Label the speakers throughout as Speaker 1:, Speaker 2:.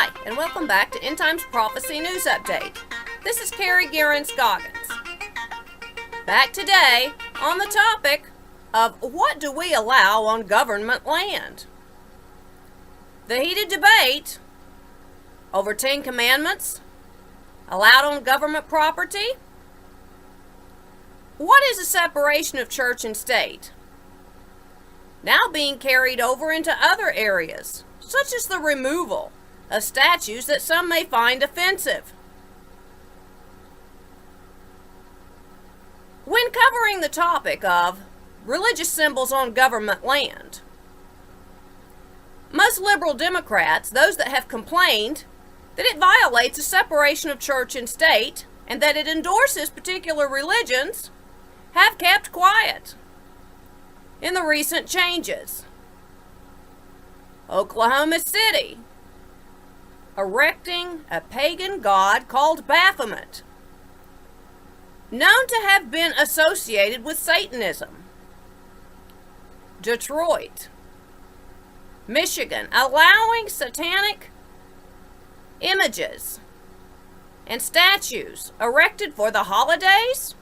Speaker 1: Hi, and welcome back to End Times Prophecy News Update. This is Carrie Geren Scoggins. Back today on the topic of what do we allow on government land? The heated debate over 10 commandments allowed on government property. What is the separation of church and state? Now being carried over into other areas, such as the removal of statues that some may find offensive. When covering the topic of religious symbols on government land, most liberal Democrats, those that have complained that it violates the separation of church and state and that it endorses particular religions, have kept quiet in the recent changes. Oklahoma City erecting a pagan god called Baphomet, known to have been associated with Satanism. Detroit, Michigan, allowing satanic images and statues erected for the holidays.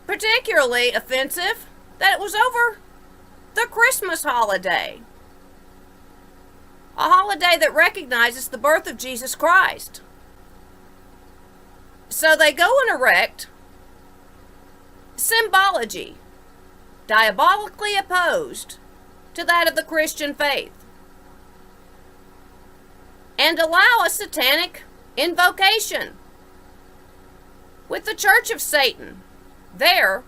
Speaker 1: Particularly offensive that it was over the Christmas holiday, a holiday that recognizes the birth of Jesus Christ. So they go and erect symbology diabolically opposed to that of the Christian faith and allow a satanic invocation with the Church of Satan there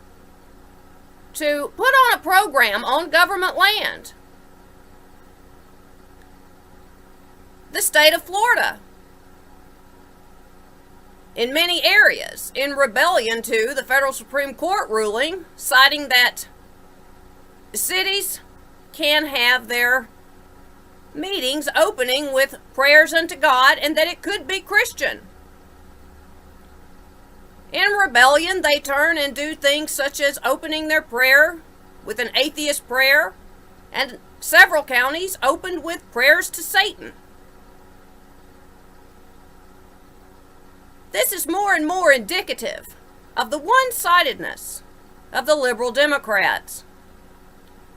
Speaker 1: to put on a program on government land. The state of Florida, in many areas, in rebellion to the federal Supreme Court ruling, citing that cities can have their meetings opening with prayers unto God and that it could be Christian. In rebellion, they turn and do things such as opening their prayer with an atheist prayer, and several counties opened with prayers to Satan. This is more and more indicative of the one-sidedness of the liberal Democrats.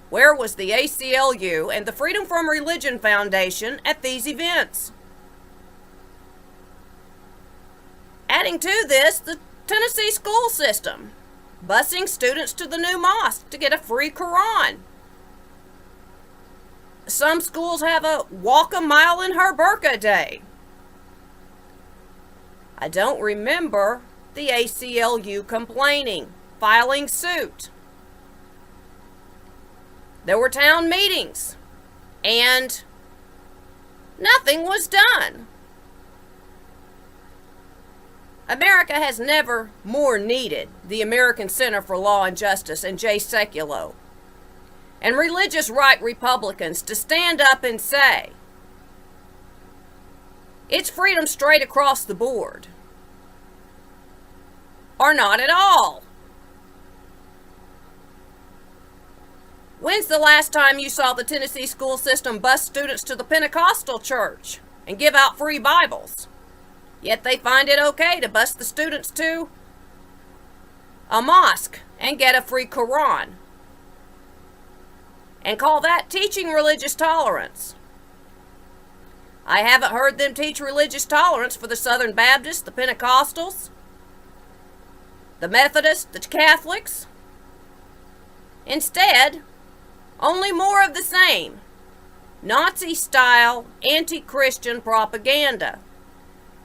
Speaker 1: Where was the ACLU and the Freedom from Religion Foundation at these events? Adding to this, the Tennessee school system, busing students to the new mosque to get a free Quran. Some schools have a walk a mile in her burqa day. I don't remember the ACLU complaining, filing suit. There were town meetings, and nothing was done. America has never more needed the American Center for Law and Justice and ACLU and religious right Republicans to stand up and say, it's freedom straight across the board, or not at all. When's the last time you saw the Tennessee school system bus students to the Pentecostal church and give out free Bibles? Yet they find it okay to bus the students to a mosque and get a free Quran and call that teaching religious tolerance. I haven't heard them teach religious tolerance for the Southern Baptists, the Pentecostals, the Methodists, the Catholics. Instead, only more of the same Nazi-style anti-Christian propaganda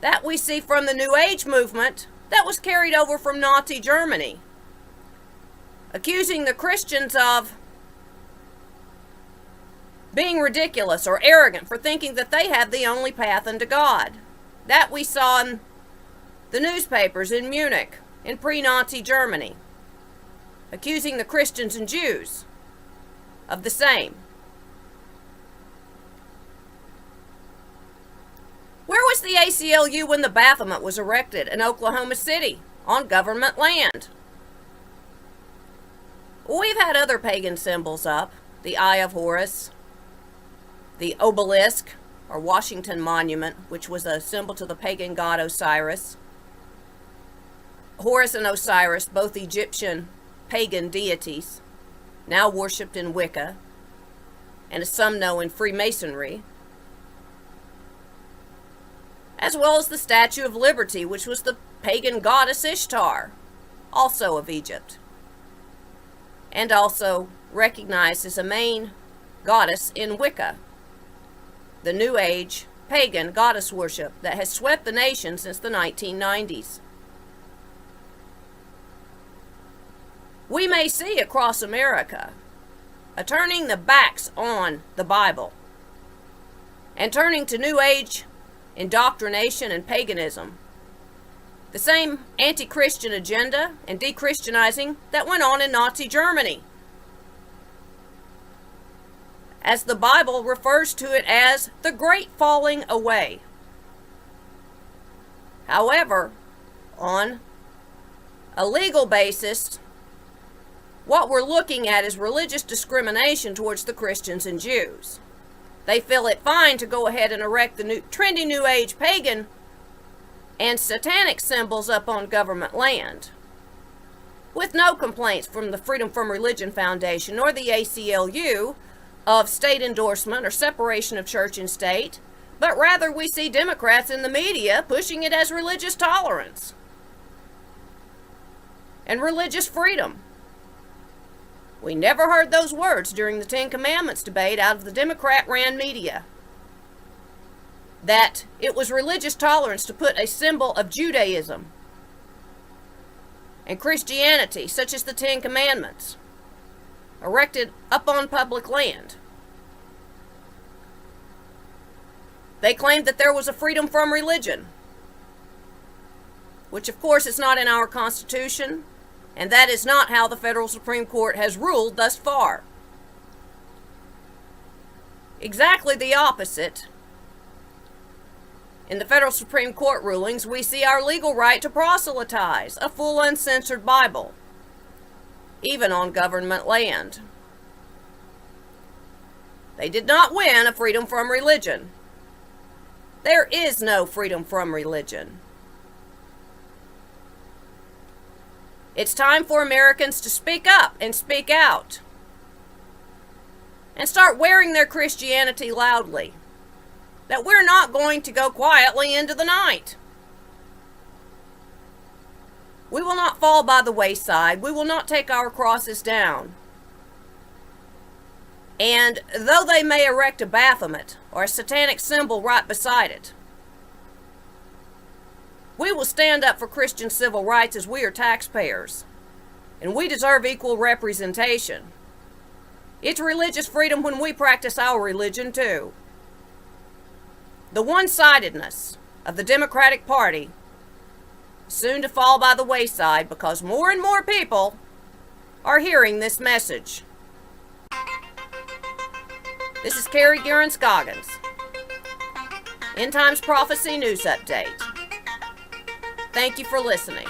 Speaker 1: that we see from the New Age movement that was carried over from Nazi Germany, accusing the Christians of being ridiculous or arrogant for thinking that they have the only path unto God. That we saw in the newspapers in Munich, in pre-Nazi Germany, accusing the Christians and Jews of the same. Where was the ACLU when the Baphomet was erected in Oklahoma City on government land? We've had other pagan symbols up, the Eye of Horus, the obelisk, or Washington Monument, which was a symbol to the pagan god Osiris. Horus and Osiris, both Egyptian pagan deities, now worshipped in Wicca, and as some know in Freemasonry, as well as the Statue of Liberty, which was the pagan goddess Ishtar, also of Egypt, and also recognized as a main goddess in Wicca, the New Age pagan goddess worship that has swept the nation since the 1990s. We may see across America a turning the backs on the Bible and turning to New Age indoctrination and paganism, the same anti-Christian agenda and de-Christianizing that went on in Nazi Germany, as the Bible refers to it as the Great Falling Away. However, on a legal basis, what we're looking at is religious discrimination towards the Christians and Jews. They feel it fine to go ahead and erect the trendy New Age pagan and satanic symbols up on government land, with no complaints from the Freedom from Religion Foundation nor the ACLU of state endorsement or separation of church and state, but rather we see Democrats in the media pushing it as religious tolerance and religious freedom. We never heard those words during the Ten Commandments debate out of the Democrat-ran media, that it was religious tolerance to put a symbol of Judaism and Christianity, such as the Ten Commandments, erected up on public land. They claimed that there was a freedom from religion, which of course is not in our Constitution, and that is not how the federal Supreme Court has ruled thus far. Exactly the opposite. In the federal Supreme Court rulings, we see our legal right to proselytize a full uncensored Bible, even on government land. They did not win a freedom from religion. There is no freedom from religion. It's time for Americans to speak up and speak out and start wearing their Christianity loudly, that we're not going to go quietly into the night. We will not fall by the wayside. We will not take our crosses down. And though they may erect a Baphomet or a satanic symbol right beside it, we will stand up for Christian civil rights, as we are taxpayers, and we deserve equal representation. It's religious freedom when we practice our religion too. The one-sidedness of the Democratic Party is soon to fall by the wayside because more and more people are hearing this message. This is Carrie Geren Scoggins, End Times Prophecy News Update. Thank you for listening.